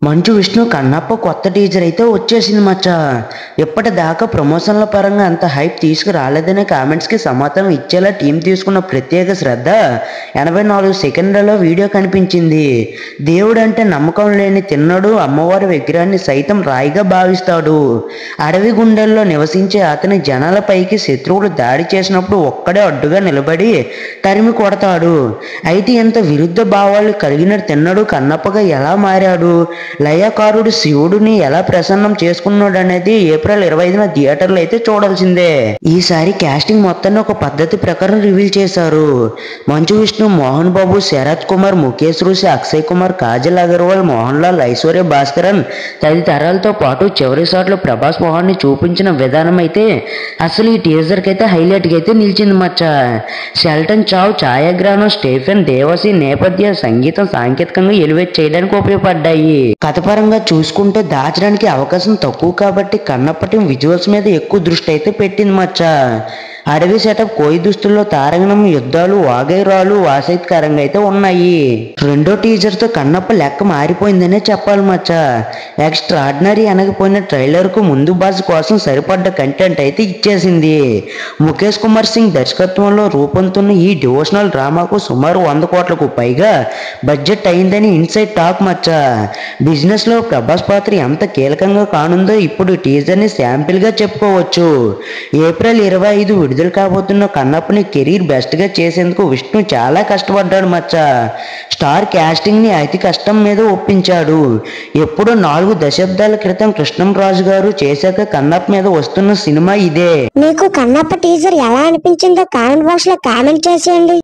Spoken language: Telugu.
మంచు విష్ణు కన్నప్ప కొత్త టీజర్ అయితే వచ్చేసింది మచ్చా. ఇప్పటిదాకా ప్రమోషన్ల పరంగా అంత హైప్ తీసుకురాలేదనే కామెంట్స్కి సమాధానం ఇచ్చేలా టీం తీసుకున్న ప్రత్యేక శ్రద్ధ 84 సెకండ్లలో వీడియో కనిపించింది. దేవుడు అంటే నమ్మకం లేని తిన్నడు అమ్మవారి విగ్రహాన్ని సైతం రాయిగా భావిస్తాడు. అడవి గుండెల్లో నివసించే అతని జనాలపైకి శత్రువులు దాడి చేసినప్పుడు ఒక్కడే అడ్డుగా నిలబడి తరిమి కొడతాడు. అయితే ఇంత విరుద్ధ భావాలు కలిగిన తిన్నడు కన్నప్పగా ఎలా మారాడు, లయకారుడు శివుడిని ఎలా ప్రసన్నం చేసుకున్నాడు అనేది ఏప్రిల్ 25న థియేటర్లో అయితే చూడాల్సిందే. ఈసారి కాస్టింగ్ మొత్తాన్ని ఒక పద్ధతి ప్రకారం రివీల్ చేశారు. మంచు విష్ణు, మోహన్ బాబు, శరత్ కుమార్, ముఖేష్ ఋషి, అక్షయ్ కుమార్, కాజల్ అగర్వాల్, మోహన్ లాల్, ఐశ్వర్య భాస్కరన్ తదితరాలతో పాటు చివరి షాట్లో ప్రభాస్ మొహాన్ని చూపించిన విధానం అయితే అసలు ఈ టీజర్కి అయితే హైలైట్గా అయితే నిలిచింది మచ్చ. షెల్టన్ చావ్ ఛాయాగ్రహణం, స్టెఫెన్ దేవసి నేపథ్య సంగీతం సాంకేతికంగా ఎలివేట్ చేయడానికి ఉపయోగపడ్డాయి. కథపరంగా చూసుకుంటే దాచడానికి అవకాశం తక్కువ కాబట్టి కన్నప్ప టీం విజువల్స్ మీద ఎక్కువ దృష్టి అయితే పెట్టింది మచ్చ. అడవి సెటప్, కోయి దుస్తుల్లో తారంగణం, యుద్ధాలు, వాగైరాలు ఆసక్తికరంగా అయితే ఉన్నాయి. రెండో టీజర్ తో కన్నప్ప లెక్క మారిపోయిందనే చెప్పాలి మచ్చ. ఎక్స్ట్రాడినరీ అనకపోయిన ట్రైలర్ కు ముందు బాజ్ కోసం సరిపడ్డ కంటెంట్ అయితే ఇచ్చేసింది. ముఖేష్ కుమార్ సింగ్ దర్శకత్వంలో రూపొందుతున్న ఈ డివోషనల్ డ్రామాకు సుమారు 100 కోట్లకు పైగా బడ్జెట్ అయిందని ఇన్సైడ్ టాక్ మచ్చ. బిజినెస్ లో ప్రభాస్ పాత్ర ఎంత కీలకంగా కానుందో ఇప్పుడు టీజర్ ని శాంపిల్ గా చెప్పుకోవచ్చు. ఏప్రిల్ 25 విడుదల కాబోతున్న కన్నప్పని కెరీర్ బెస్ట్ గా చేసేందుకు విష్ణు చాలా కష్టపడ్డాడు మచ్చ. స్టార్ కాస్టింగ్ ని అతి కష్టం మీద ఒప్పించాడు. ఎప్పుడో 4 దశాబ్దాల క్రితం కృష్ణంరాజు గారు చేశాక కన్నప్ప మీద వస్తున్న సినిమా ఇదే. మీకు కన్నప్ప టీజర్ ఎలా అనిపించిందో కామెంట్ బాక్స్ లో కామెంట్ చేసేయండి.